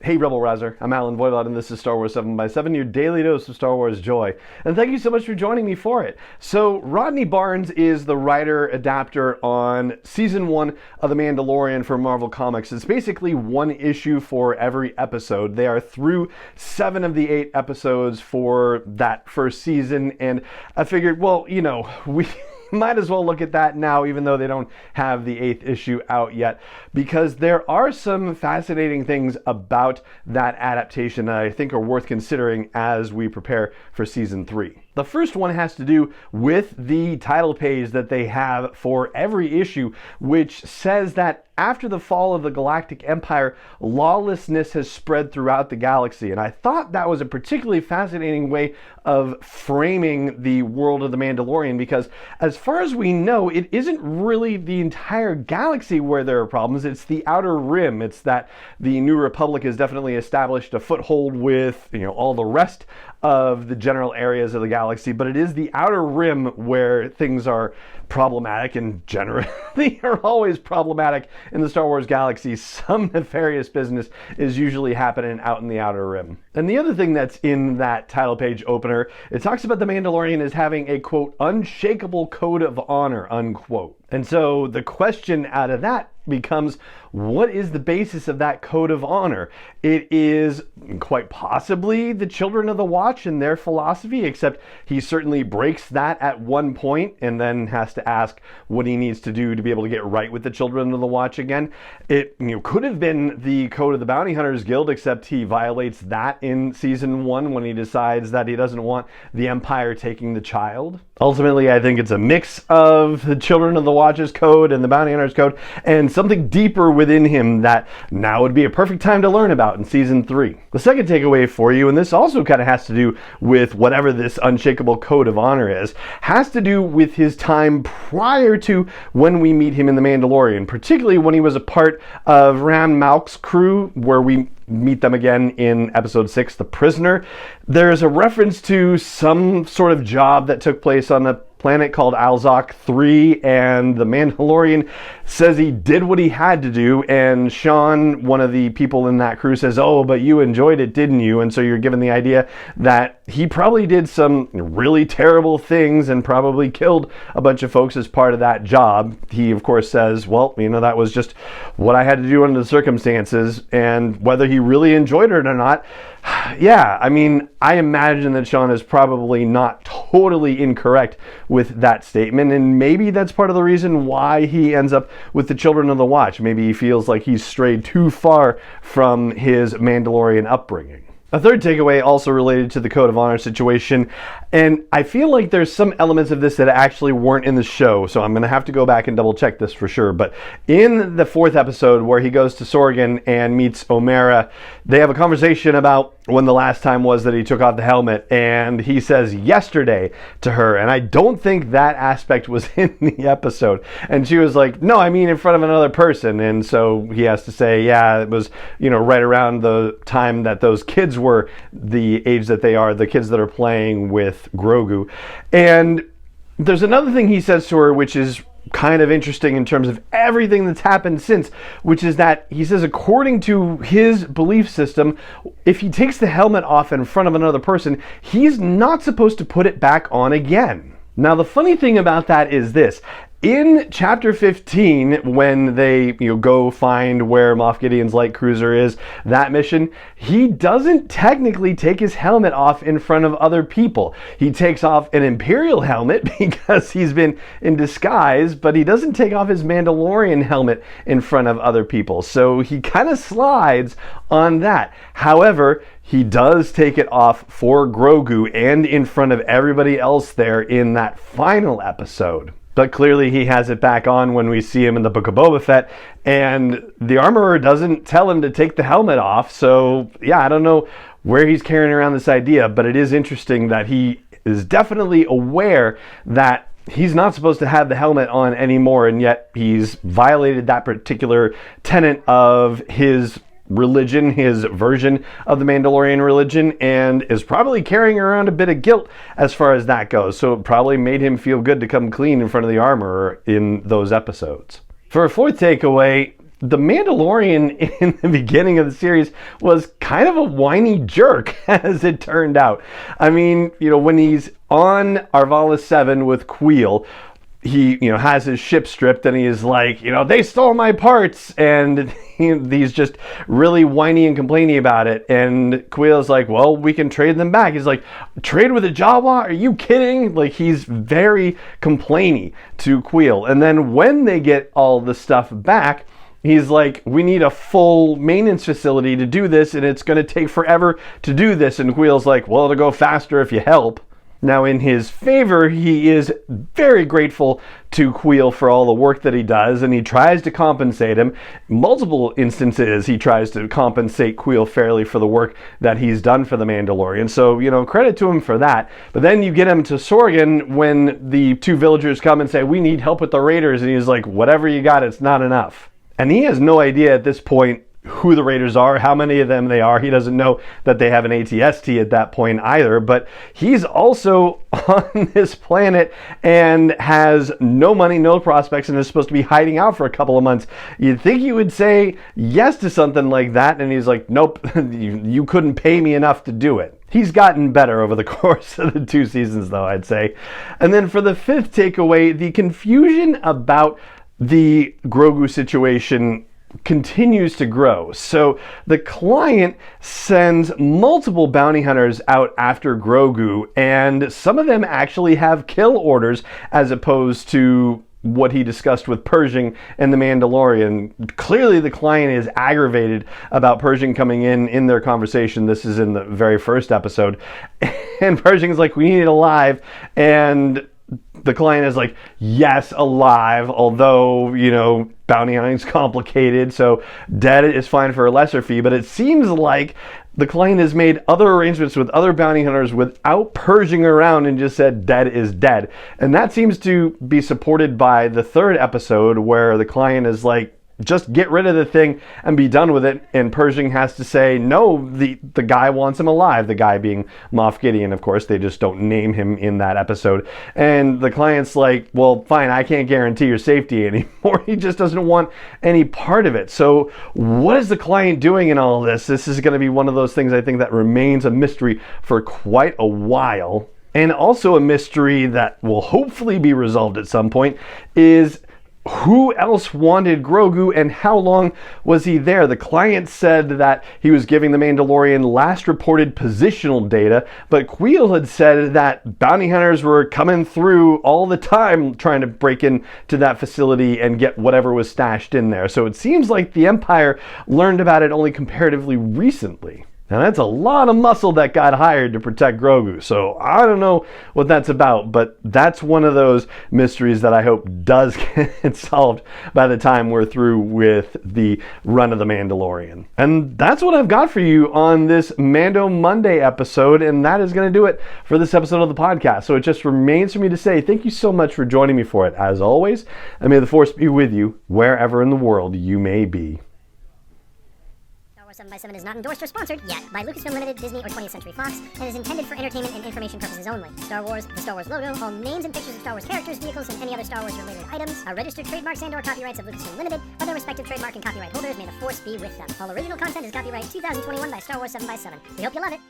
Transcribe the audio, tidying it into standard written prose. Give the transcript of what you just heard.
Hey Rebel Rouser, I'm Alan Voivod and this is Star Wars 7x7, your daily dose of Star Wars joy. And thank you so much for joining me for it. So Rodney Barnes is the writer-adapter on Season 1 of The Mandalorian for Marvel Comics. It's basically one issue for every episode. They are through 7 of the 8 episodes for that first season, and I figured, well, you know, we might as well look at that now, even though they don't have the 8th issue out yet, because there are some fascinating things about that adaptation that I think are worth considering as we prepare for Season 3. The first one has to do with the title page that they have for every issue, which says that after the fall of the Galactic Empire, lawlessness has spread throughout the galaxy. And I thought that was a particularly fascinating way of framing the world of the Mandalorian, because as far as we know, it isn't really the entire galaxy where there are problems. It's the outer rim. It's that the New Republic has definitely established a foothold with, all the rest of the general areas of the galaxy, but it is the outer rim where things are problematic, and generally are always problematic in the Star Wars galaxy. Some nefarious business is usually happening out in the outer rim. And the other thing that's in that title page opener, it talks about the Mandalorian as having a, quote, unshakable code of honor, unquote. And so the question out of that becomes, what is the basis of that code of honor? It is quite possibly the Children of the Watch and their philosophy, except he certainly breaks that at one point and then has to ask what he needs to do to be able to get right with the Children of the Watch again. It could have been the code of the Bounty Hunters Guild, except he violates that in Season 1 when he decides that he doesn't want the Empire taking the child. Ultimately, I think it's a mix of the Children of the Watch's code and the Bounty Hunters Code, and something deeper within him that now would be a perfect time to learn about in Season 3. The second takeaway for you, and this also kind of has to do with whatever this unshakable code of honor is, has to do with his time prior to when we meet him in The Mandalorian, particularly when he was a part of Ram Malk's crew, where we meet them again in Episode 6, The Prisoner. There's a reference to some sort of job that took place on a planet called Alzok 3, and the Mandalorian says he did what he had to do, and Sean, one of the people in that crew, says, oh, but you enjoyed it, didn't you? And so you're given the idea that he probably did some really terrible things and probably killed a bunch of folks as part of that job. He, of course, says, well, that was just what I had to do under the circumstances, and whether he really enjoyed it or not, yeah, I imagine that Sean is probably not totally incorrect with that statement, and maybe that's part of the reason why he ends up with the Children of the Watch. Maybe he feels like he's strayed too far from his Mandalorian upbringing. A third takeaway also related to the Code of Honor situation, and I feel like there's some elements of this that actually weren't in the show, so I'm going to have to go back and double check this for sure. But in the 4th episode, where he goes to Sorgan and meets Omera, they have a conversation about when the last time was that he took off the helmet, and he says yesterday to her, and I don't think that aspect was in the episode. And she was like, no, in front of another person. And so he has to say, yeah, it was, right around the time that those kids were the age that they are, the kids that are playing with Grogu. And there's another thing he says to her, which is kind of interesting in terms of everything that's happened since, which is that he says, according to his belief system, if he takes the helmet off in front of another person, he's not supposed to put it back on again. Now, the funny thing about that is this. In Chapter 15, when they go find where Moff Gideon's light cruiser is, that mission, he doesn't technically take his helmet off in front of other people. He takes off an Imperial helmet because he's been in disguise, but he doesn't take off his Mandalorian helmet in front of other people. So he kind of slides on that. However, he does take it off for Grogu and in front of everybody else there in that final episode. But clearly he has it back on when we see him in the Book of Boba Fett, and the armorer doesn't tell him to take the helmet off. So yeah, I don't know where he's carrying around this idea, but it is interesting that he is definitely aware that he's not supposed to have the helmet on anymore, and yet he's violated that particular tenet of his religion, his version of the Mandalorian religion, and is probably carrying around a bit of guilt as far as that goes. So it probably made him feel good to come clean in front of the armorer in those episodes. For a fourth takeaway, the Mandalorian in the beginning of the series was kind of a whiny jerk, as it turned out. I mean, when he's on Arvala 7 with Queel, he, has his ship stripped and he is like, they stole my parts, and he's just really whiny and complaining about it. And Queel's like, well, we can trade them back. He's like, trade with a Jawa? Are you kidding? Like, he's very complainy to Queel. And then when they get all the stuff back, he's like, we need a full maintenance facility to do this, and it's going to take forever to do this. And Queel's like, well, it'll go faster if you help. Now, in his favor, he is very grateful to Queel for all the work that he does, and he tries to compensate him. Multiple instances, he tries to compensate Queel fairly for the work that he's done for the Mandalorian. So, credit to him for that. But then you get him to Sorgan when the two villagers come and say, we need help with the raiders, and he's like, whatever you got, it's not enough. And he has no idea at this point who the raiders are, how many of them they are. He doesn't know that they have an ATST at that point either, but he's also on this planet and has no money, no prospects, and is supposed to be hiding out for a couple of months. You'd think he would say yes to something like that, and he's like, nope, you couldn't pay me enough to do it. He's gotten better over the course of the 2 seasons, though, I'd say. And then for the 5th takeaway, the confusion about the Grogu situation continues to grow. So the client sends multiple bounty hunters out after Grogu, and some of them actually have kill orders as opposed to what he discussed with Pershing and the Mandalorian. Clearly the client is aggravated about Pershing coming in their conversation. This is in the very first episode. And Pershing's like, we need it alive. And the client is like, yes, alive, although, bounty hunting's complicated, so dead is fine for a lesser fee. But it seems like the client has made other arrangements with other bounty hunters without Pershing around and just said dead is dead. And that seems to be supported by the 3rd episode, where the client is like, just get rid of the thing and be done with it. And Pershing has to say, no, the guy wants him alive. The guy being Moff Gideon, of course. They just don't name him in that episode. And the client's like, well, fine, I can't guarantee your safety anymore. He just doesn't want any part of it. So what is the client doing in all this? This is going to be one of those things, I think, that remains a mystery for quite a while. And also a mystery that will hopefully be resolved at some point is, who else wanted Grogu and how long was he there? The client said that he was giving the Mandalorian last reported positional data, but Queel had said that bounty hunters were coming through all the time trying to break into that facility and get whatever was stashed in there. So it seems like the Empire learned about it only comparatively recently. Now that's a lot of muscle that got hired to protect Grogu, so I don't know what that's about, but that's one of those mysteries that I hope does get solved by the time we're through with the run of The Mandalorian. And that's what I've got for you on this Mando Monday episode, and that is going to do it for this episode of the podcast. So it just remains for me to say thank you so much for joining me for it, as always, and may the Force be with you wherever in the world you may be. 7x7 is not endorsed or sponsored yet by Lucasfilm Limited, Disney, or 20th Century Fox, and is intended for entertainment and information purposes only. Star Wars, the Star Wars logo, all names and pictures of Star Wars characters, vehicles, and any other Star Wars related items are registered trademarks and/or copyrights of Lucasfilm Limited, or their respective trademark and copyright holders. May the Force be with them. All original content is copyright 2021 by Star Wars 7x7. We hope you love it.